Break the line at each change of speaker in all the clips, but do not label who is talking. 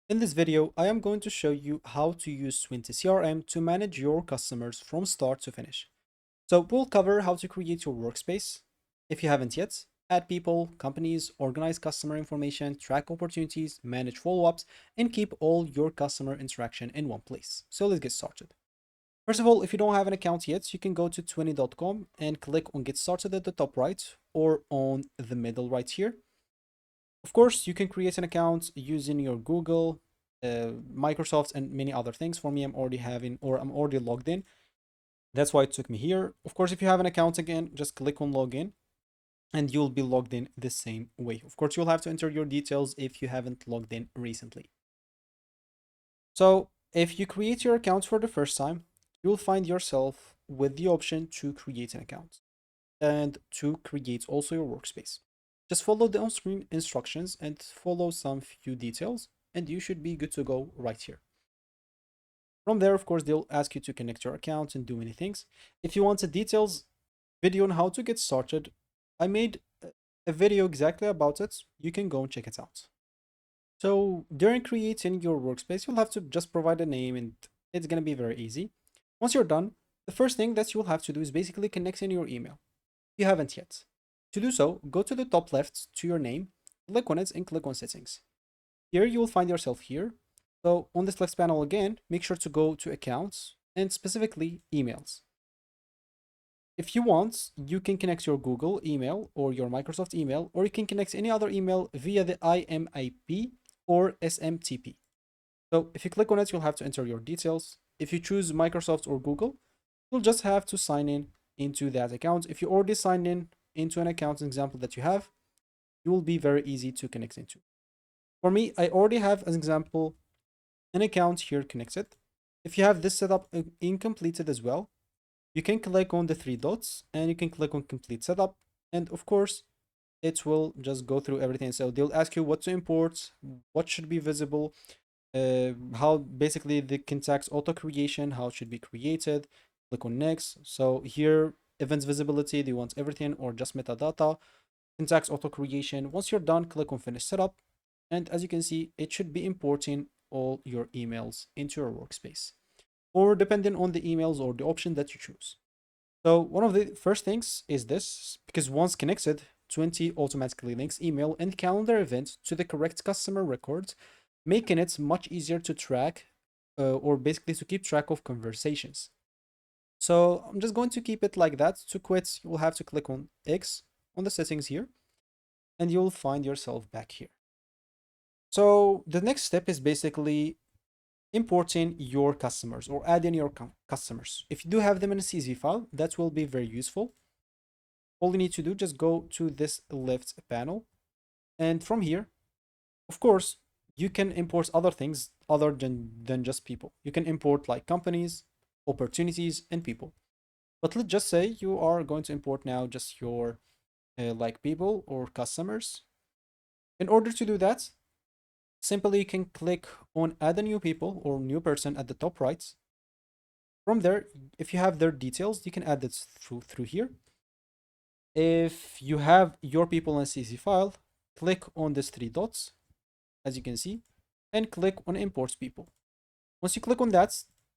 In this video, I am going to show you how to use 20 CRM to manage your customers from start to finish. So we'll cover how to create your workspace, if you haven't yet, add people, companies, organize customer information, track opportunities, manage follow-ups, and keep all your customer interaction in one place. So let's get started. First of all, if you don't have an account yet, you can go to 20.com and click on Get Started at the top right or on the middle right here. Of course, you can create an account using your Google, Microsoft, and many other things. For me, I'm already logged in. That's why it took me here. Of course, if you have an account again, just click on login and you'll be logged in the same way. Of course, you'll have to enter your details if you haven't logged in recently. So if you create your account for the first time, you'll find yourself with the option to create an account and to create also your workspace. Just follow the on-screen instructions and follow some few details, and you should be good to go right here. From there, of course, they'll ask you to connect your account and do many things. If you want a details video on how to get started, I made a video exactly about it. You can go and check it out. So during creating your workspace, you'll have to just provide a name and it's going to be very easy. Once you're done, the first thing that you'll have to do is basically connect in your email. You haven't yet. To do so, go to the top left to your name, click on it and click on settings. Here you will find yourself here. So on this left panel again, make sure to go to accounts and specifically emails. If you want, you can connect your Google email or your Microsoft email, or you can connect any other email via the IMIP or SMTP. So if you click on it, you'll have to enter your details. If you choose Microsoft or Google, you'll just have to sign in into that account. If you already signed in into an account example that you have, it will be very easy to connect into. For me, I already have as example an account here connected. If you have this setup incompleted as well, you can click on the three dots and you can click on complete setup. And of course, it will just go through everything. So they'll ask you what to import, what should be visible, how basically the contacts auto creation, how it should be created. Click on next. So here, events visibility, do you want everything or just metadata? Contacts auto creation. Once you're done, click on finish setup. And as you can see, it should be importing all your emails into your workspace, or depending on the emails or the option that you choose. So one of the first things is this, because once connected, 20 automatically links email and calendar events to the correct customer records, making it much easier to track or basically to keep track of conversations. So I'm just going to keep it like that. To quit, you'll have to click on X on the settings here, and you'll find yourself back here. So the next step is basically importing your customers or adding your customers. If you do have them in a CSV file, that will be very useful. All you need to do, just go to this left panel. And from here, of course, you can import other things other than just people. You can import like companies, opportunities, and people. But let's just say you are going to import now just your like people or customers. In order to do that, simply you can click on add a new people or new person at the top right. From there, if you have their details, you can add this through here. If you have your people in a CSV file, click on these three dots, as you can see, and click on import people. Once you click on that,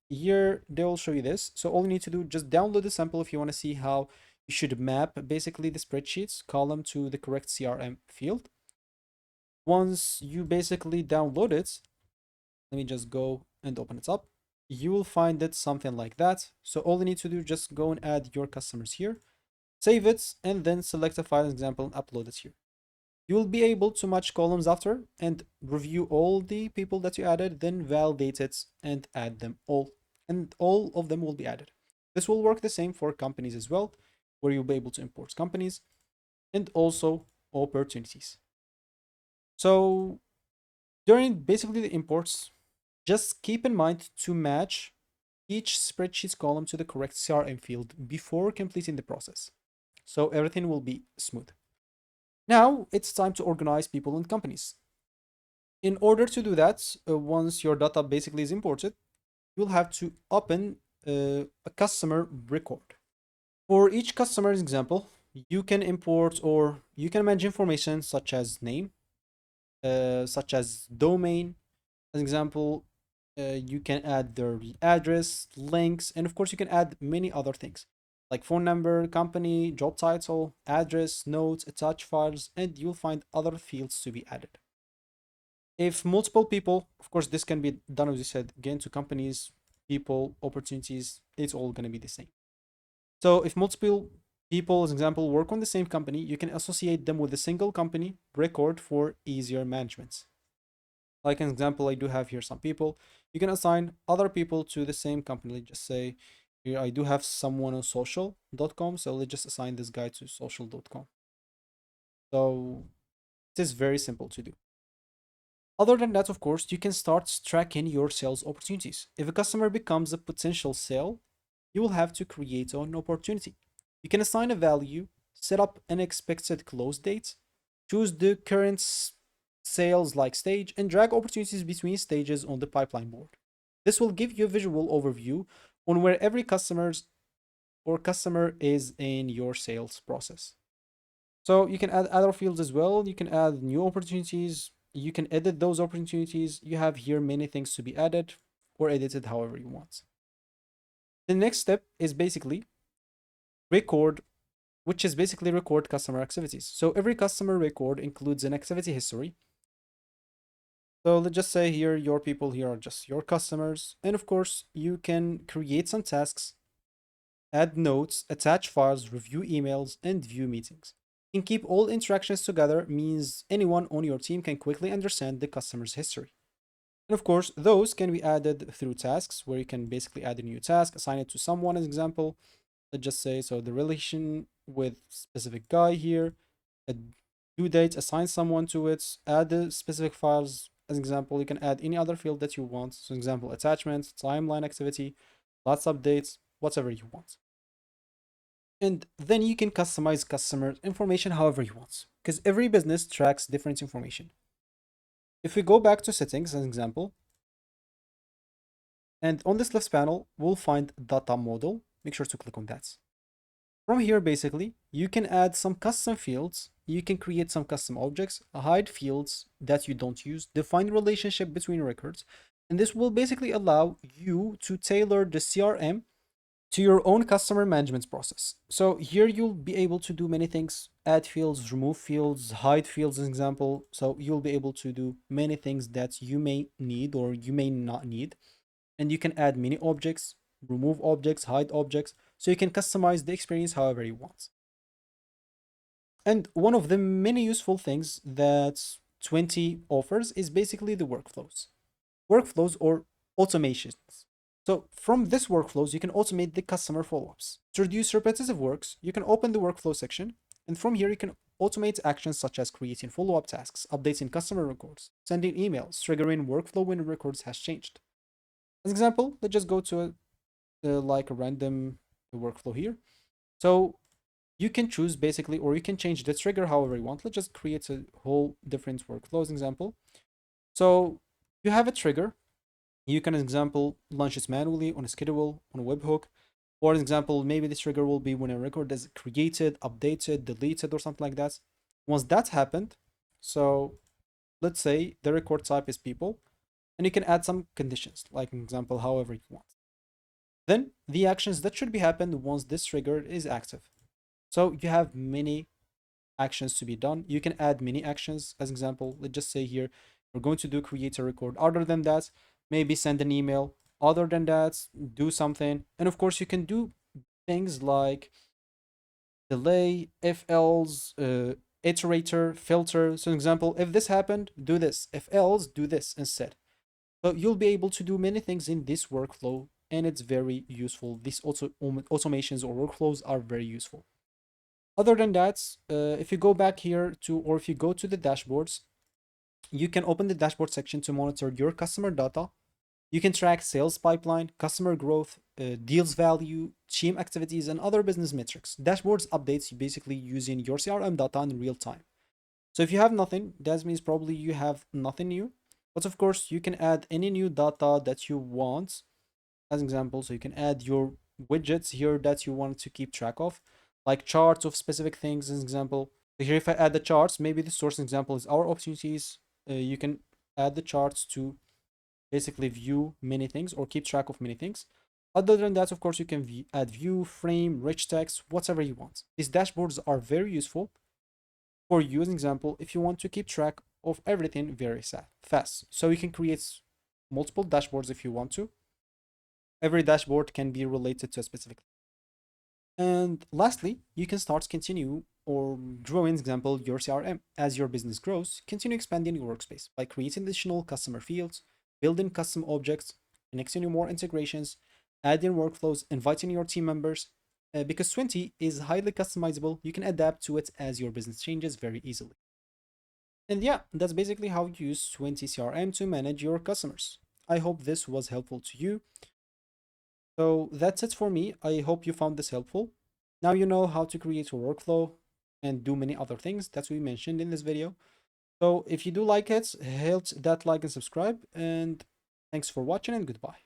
here they will show you this. So all you need to do, just download the sample if you want to see how you should map basically the spreadsheets column to the correct CRM field. Once you basically download it, let me just go and open it up. You will find it something like that. So all you need to do, just go and add your customers here, save it, and then select a file example and upload it here. You will be able to match columns after and review all the people that you added, then validate it and add them all. And all of them will be added. This will work the same for companies as well, where you'll be able to import companies and also opportunities. So during basically the imports, just keep in mind to match each spreadsheet column to the correct CRM field before completing the process. So everything will be smooth. Now it's time to organize people and companies. In order to do that, once your data basically is imported, you'll have to open a customer record. For each customer's example, you can import or you can manage information such as name, such as domain, As an example, you can add their address, links, and of course you can add many other things like phone number, company, job title, address, notes, attach files, and you'll find other fields to be added. If multiple people, of course, this can be done, as you said, again, to companies, people, opportunities, it's all going to be the same. So if multiple people, as an example, work on the same company, you can associate them with a single company record for easier management. Like an example, I do have here some people. You can assign other people to the same company. Let's just say here I do have someone on social.com. So let's just assign this guy to social.com. So it is very simple to do. Other than that, of course, you can start tracking your sales opportunities. If a customer becomes a potential sale, you will have to create an opportunity. You can assign a value, set up an expected close date, choose the current sales like stage, and drag opportunities between stages on the pipeline board. This will give you a visual overview on where every customer is in your sales process. So you can add other fields as well. You can add new opportunities. You can edit those opportunities. You have here many things to be added or edited however you want. The next step is basically record, which is basically record customer activities. So every customer record includes an activity history. So let's just say here, your people here are just your customers. And of course, you can create some tasks, add notes, attach files, review emails, and view meetings. You can keep all interactions together means anyone on your team can quickly understand the customer's history. And of course, those can be added through tasks where you can basically add a new task, assign it to someone as example. Let's just say, so the relation with specific guy here, a due date, assign someone to it, add the specific files. As example, you can add any other field that you want. So example, attachment, timeline activity, lots updates, whatever you want. And then you can customize customer information however you want, because every business tracks different information. If we go back to settings as an example, and on this left panel, we'll find data model. Make sure to click on that. From here, basically, you can add some custom fields. You can create some custom objects, hide fields that you don't use, define relationship between records, and this will basically allow you to tailor the CRM to your own customer management process. So here you'll be able to do many things, add fields, remove fields, hide fields, as an example. So you'll be able to do many things that you may need or you may not need. And you can add many objects, remove objects, hide objects. So you can customize the experience however you want. And one of the many useful things that 20 offers is basically the workflows. Workflows or automations. So from this workflows, you can automate the customer follow-ups. To reduce repetitive works, you can open the workflow section, and from here you can automate actions such as creating follow-up tasks, updating customer records, sending emails, triggering workflow when records has changed. As an example, let's just go to like a random workflow here. So you can choose basically, or you can change the trigger however you want. Let's just create a whole different workflow as an example. So you have a trigger. You can, as an example, launch it manually on a schedule, on a webhook. Or an example, maybe the trigger will be when a record is created, updated, deleted, or something like that. Once that happened, so let's say the record type is people, and you can add some conditions, like an example, however you want. Then the actions that should be happened once this trigger is active. So you have many actions to be done. You can add many actions. As an example, let's just say here, we're going to do create a record. Other than that, maybe send an email. Other than that, do something. And of course, you can do things like delay, if else, iterator, filter. So, an example, if this happened, do this. If else, do this instead. So you'll be able to do many things in this workflow, and it's very useful. These automations or workflows are very useful. Other than that, if you go back here to, or if you go to the dashboards, you can open the dashboard section to monitor your customer data. You can track sales pipeline, customer growth, deals value, team activities, and other business metrics. Dashboards updates basically using your CRM data in real time. So if you have nothing, that means probably you have nothing new. But of course, you can add any new data that you want. As an example, so you can add your widgets here that you want to keep track of, like charts of specific things. As an example, so here if I add the charts, maybe the source example is our opportunities. You can add the charts to basically view many things or keep track of many things. Other than that, of course, you can add view, frame, rich text, whatever you want. These dashboards are very useful for you, as an example, if you want to keep track of everything very fast. So you can create multiple dashboards if you want to. Every dashboard can be related to a specific. And lastly, you can start, continue, or grow, in example, your CRM. As your business grows, continue expanding your workspace by creating additional customer fields, building custom objects, connecting more integrations, adding workflows, inviting your team members. Because 20 is highly customizable, you can adapt to it as your business changes very easily. And yeah, that's basically how you use 20 CRM to manage your customers. I hope this was helpful to you. So that's it for me. I hope you found this helpful. Now you know how to create a workflow and do many other things that we mentioned in this video. So if you do like it, hit that like and subscribe. And thanks for watching and goodbye.